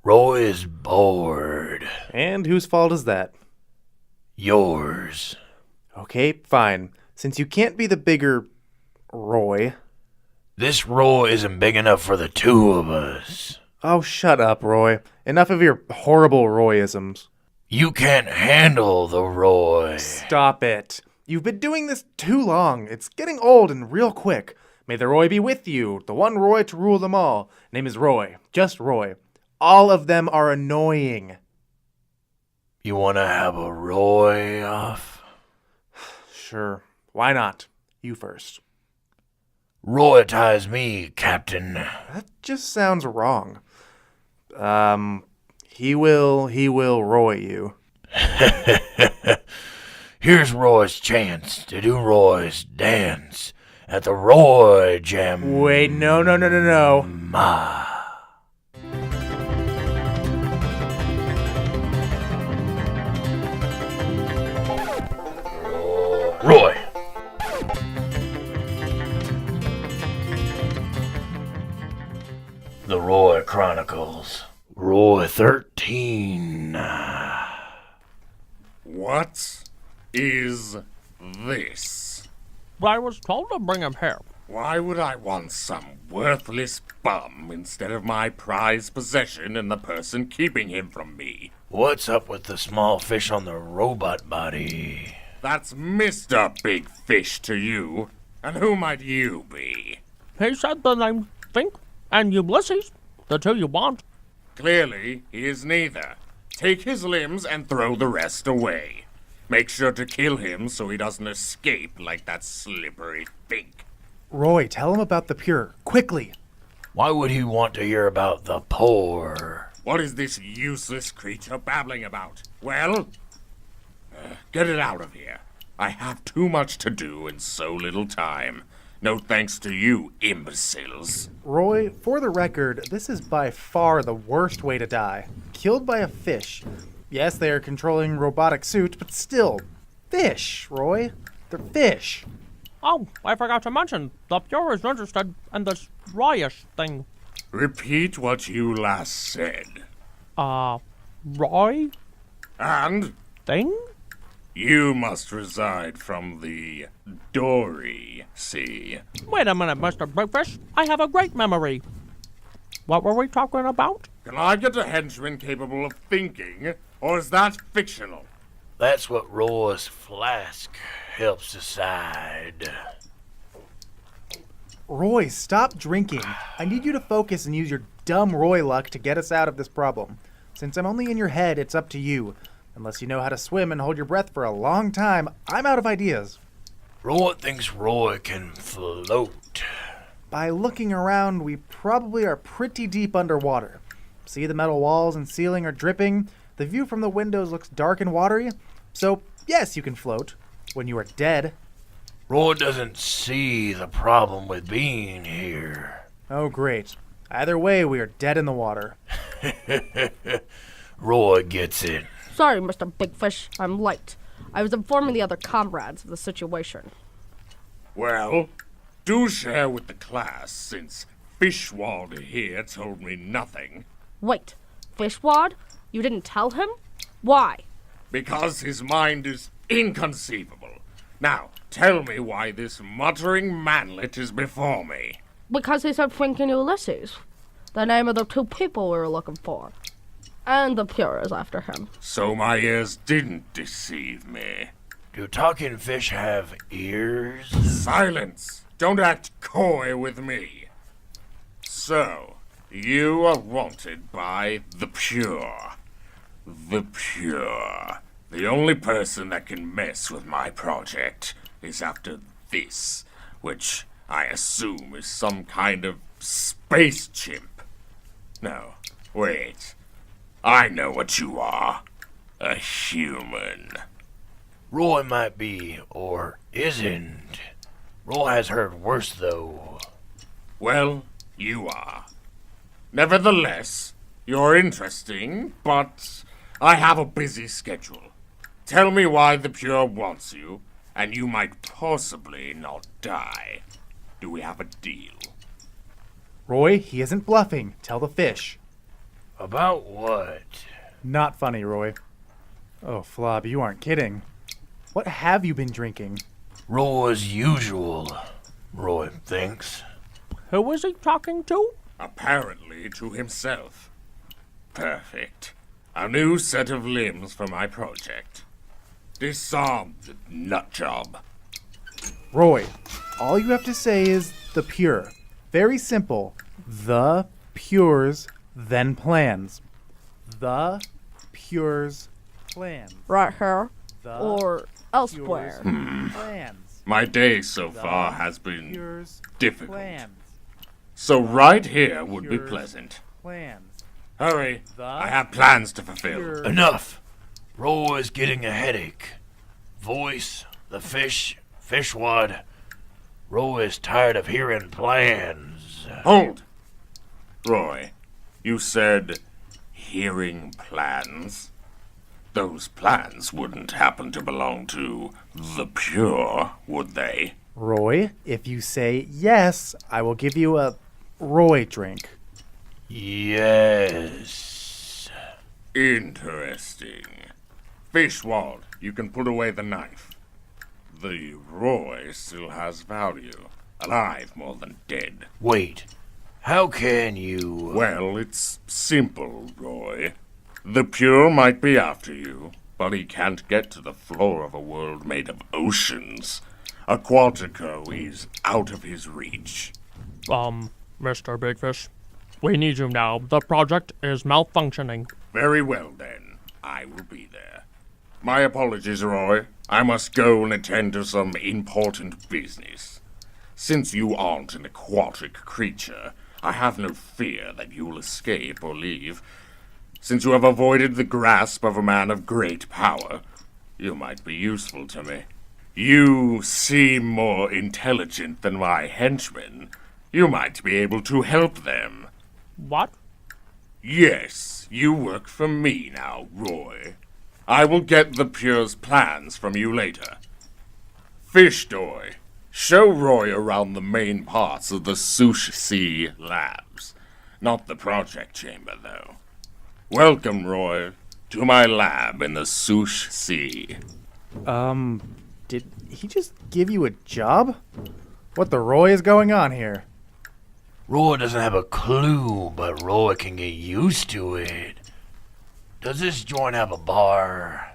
Roy is bored. And whose fault is that? Yours. Okay, fine. Since you can't be the bigger Roy. This Roy isn't big enough for the two of us. Oh, shut up, Roy. Enough of your horrible Royisms. You can't handle the Roy. Stop it. You've been doing this too long. It's getting old and real quick. May the Roy be with you, the one Roy to rule them all. Name is Roy. Just Roy. All of them are annoying. You want to have a Roy off? Sure. Why not? You first. Royitize me, Captain. That just sounds wrong. He will Roy you. Here's Roy's chance to do Roy's dance at the Roy Jam. Wait, no. Roy. The Roy Chronicles. Roy 13. What is this? I was told to bring him here. Why would I want some worthless bum instead of my prized possession and the person keeping him from me? What's up with the small fish on the robot body? That's Mr. Big Fish to you. And who might you be? He said the name Fink and Ulysses, the two you want. Clearly, he is neither. Take his limbs and throw the rest away. Make sure to kill him so he doesn't escape like that slippery Fink. Roy, tell him about the Pure, quickly. Why would he want to hear about the poor? What is this useless creature babbling about? Well, get it out of here. I have too much to do in so little time. No thanks to you, imbeciles. Roy, for the record, this is by far the worst way to die. Killed by a fish. Yes, they are controlling robotic suits, but still, fish, Roy. They're fish. Oh, I forgot to mention, the Pure is interested in this Royish thing. Repeat what you last said. Roy And thing? you must reside from the Dory Sea. Wait a minute, Mr. Big Fish. I have a great memory. What were we talking about? Can I get a henchman capable of thinking, or is that fictional? That's what Roy's flask helps decide. Roy, stop drinking. I need you to focus and use your dumb Roy luck to get us out of this problem. Since I'm only in your head, it's up to you. Unless you know how to swim and hold your breath for a long time, I'm out of ideas. Roy thinks Roy can float. By looking around, we probably are pretty deep underwater. See, the metal walls and ceiling are dripping. The view from the windows looks dark and watery. So, yes, you can float. When you are dead. Roy doesn't see the problem with being here. Oh, great. Either way, we are dead in the water. Roy gets it. Sorry, Mr. Big Fish, I'm late. I was informing the other comrades of the situation. Well, do share with the class, since Fishwald here told me nothing. Wait, Fishwad? You didn't tell him? Why? Because his mind is inconceivable. Now, tell me why this muttering manlet is before me. Because he said Fink and Ulysses, the name of the two people we were looking for. And the Pure is after him. So my ears didn't deceive me. Do talking fish have ears? Silence! Don't act coy with me. So, you are wanted by the Pure. The Pure. The only person that can mess with my project is after this, which I assume is some kind of space chimp. No, wait. I know what you are. A human. Roy might be, or isn't. Roy has heard worse, though. Well, you are. Nevertheless, you're interesting, but I have a busy schedule. Tell me why the Pure wants you, and you might possibly not die. Do we have a deal? Roy, he isn't bluffing. Tell the fish. About what? Not funny, Roy. Oh, Flob, you aren't kidding. What have you been drinking? Roy as usual, Roy thinks. Who is he talking to? Apparently to himself. Perfect. A new set of limbs for my project. Disarm the nut job. Roy, all you have to say is the pure. Very simple. The Pure's then plans. The Pure's plans. Right here The or elsewhere. Pure's plans. My day so The far has been Pure's difficult. plans. So right here would be Pure's pleasant. Plans. Hurry, The I have plans to fulfill. Pure- Enough! Roy is getting a headache. Voice, the fish wad. Roy is tired of hearing plans. Hold! Roy, you said hearing plans? Those plans wouldn't happen to belong to the Pure, would they? Roy, if you say yes, I will give you a Roy drink. Yes. Interesting. Fishwald, you can put away the knife. The Roy still has value. Alive more than dead. Wait. How can you... Well, it's simple, Roy. The Pure might be after you, but he can't get to the floor of a world made of oceans. Aquatico is out of his reach. Mr. Big Fish, we need you now. The project is malfunctioning. Very well, then. I will be there. My apologies, Roy. I must go and attend to some important business. Since you aren't an aquatic creature, I have no fear that you'll escape or leave. Since you have avoided the grasp of a man of great power, you might be useful to me. You seem more intelligent than my henchmen. You might be able to help them. What? Yes, you work for me now, Roy. I will get the Pure's plans from you later. Fishdoy, show Roy around the main parts of the Sush Sea labs. Not the project chamber, though. Welcome, Roy, to my lab in the Sush Sea. Did he just give you a job? What the Roy is going on here? Roy doesn't have a clue, but Roy can get used to it. Does this joint have a bar?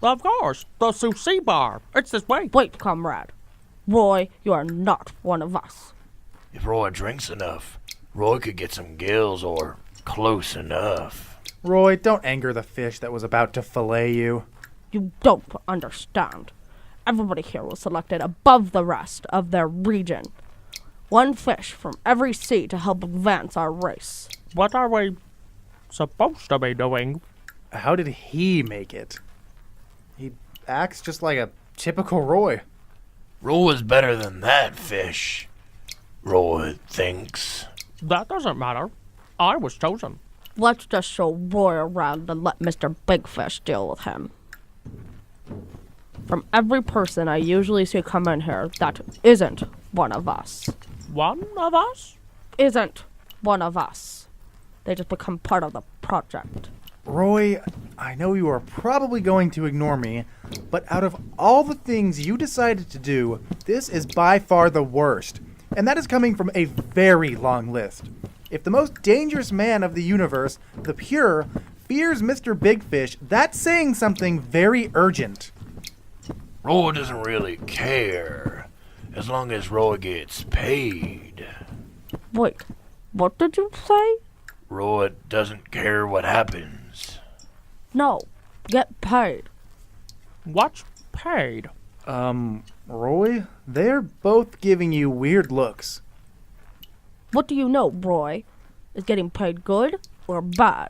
Of course, the sushi bar. It's this way. Wait, comrade. Roy, you are not one of us. If Roy drinks enough, Roy could get some gills or close enough. Roy, don't anger the fish that was about to fillet you. You don't understand. Everybody here was selected above the rest of their region. One fish from every sea to help advance our race. What are we supposed to be doing? How did he make it? He acts just like a typical Roy. Roy is better than that fish, Roy thinks. That doesn't matter. I was chosen. Let's just show Roy around and let Mr. Big Fish deal with him. From every person I usually see come in here that isn't one of us. One of us? Isn't one of us. They just become part of the project. Roy, I know you are probably going to ignore me, but out of all the things you decided to do, this is by far the worst. And that is coming from a very long list. If the most dangerous man of the universe, the Pure, fears Mr. Big Fish, that's saying something very urgent. Roy doesn't really care, as long as Roy gets paid. Wait, what did you say? Roy doesn't care what happens. No, get paid. What's paid? Roy, they're both giving you weird looks. What do you know, Roy? Is getting paid good or bad?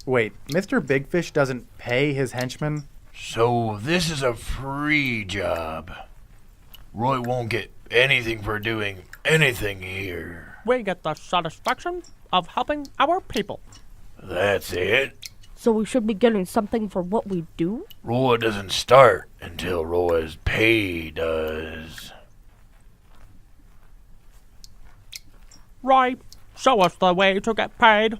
Wait, Mr. Big Fish doesn't pay his henchmen? So this is a free job. Roy won't get anything for doing anything here. We get the satisfaction of helping our people. That's it. So we should be getting something for what we do? Roy doesn't start until Roy's pay does. Right, show us the way to get paid.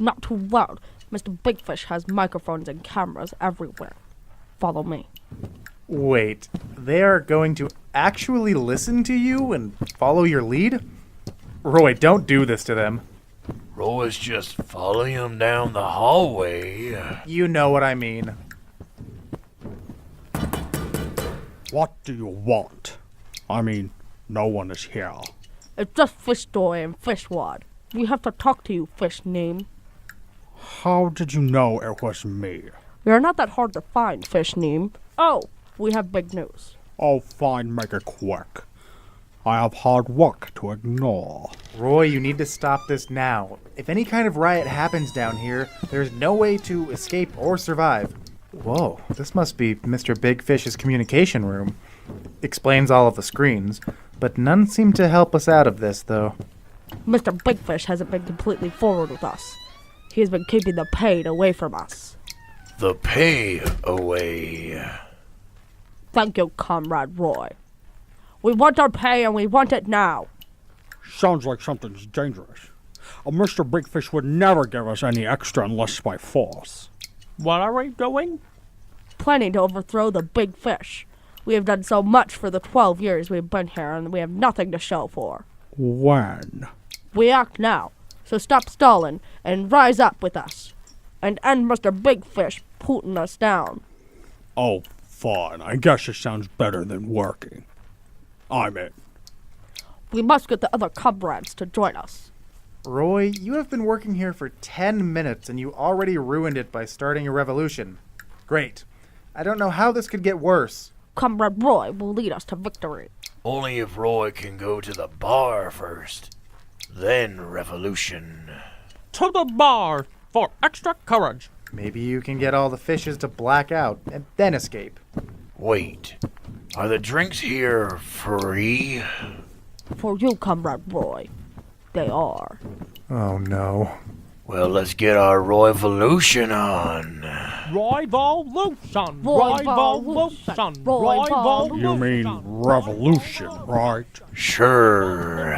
not too loud. Mr. Big Fish has microphones and cameras everywhere. Follow me. Wait, they are going to actually listen to you and follow your lead? Roy, don't do this to them. Roy's just following him down the hallway. You know what I mean. What do you want? I mean, no one is here. It's just Fish Doy and Fish Wad. We have to talk to you, Fish Name. How did you know it was me? You're not that hard to find, Fish Name. Oh, we have big news. Oh, fine, make it quick. I have hard work to ignore. Roy, you need to stop this now. If any kind of riot happens down here, there's no way to escape or survive. Whoa, this must be Mr. Big Fish's communication room. Explains all of the screens, but none seem to help us out of this, though. Mr. Big Fish hasn't been completely forward with us. He has been keeping the pain away from us. The pay away. Thank you, Comrade Roy. We want our pay and we want it now. Sounds like something's dangerous. Mr. Big Fish would never give us any extra unless by force. What are we doing? Planning to overthrow the Big Fish. We have done so much for the 12 years we've been here and we have nothing to show for. When? We act now, so stop stalling and rise up with us. And end Mr. Big Fish putting us down. Oh, fine. I guess it sounds better than working. I'm in. We must get the other comrades to join us. Roy, you have been working here for 10 minutes and you already ruined it by starting a revolution. Great. I don't know how this could get worse. Comrade Roy will lead us to victory. Only if Roy can go to the bar first. Then revolution. To the bar for extra courage. Maybe you can get all the fishes to black out and then escape. Wait, are the drinks here free? For you, Comrade Roy. They are. Oh no. Well, let's get our Royvolution on. Revolution. Revolution. Revolution. You mean revolution, right? Sure.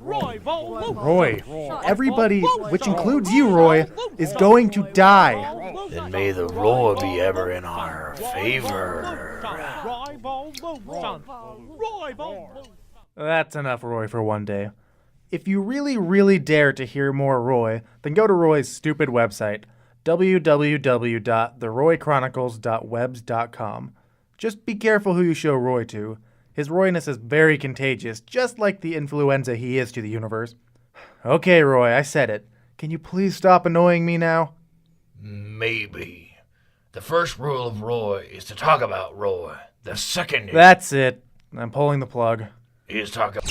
Roy, everybody, which includes you, Roy, is going to die. Then may the Roy be ever in our favor. That's enough, Roy, for one day. If you really, really dare to hear more Roy, then go to Roy's stupid website, www.theroychronicles.webs.com. Just be careful who you show Roy to. His Royness is very contagious, just like the influenza he is to the universe. Okay, Roy, I said it. Can you please stop annoying me now? Maybe. The first rule of Roy is to talk about Roy. The second That's it. I'm pulling the plug. is talk about...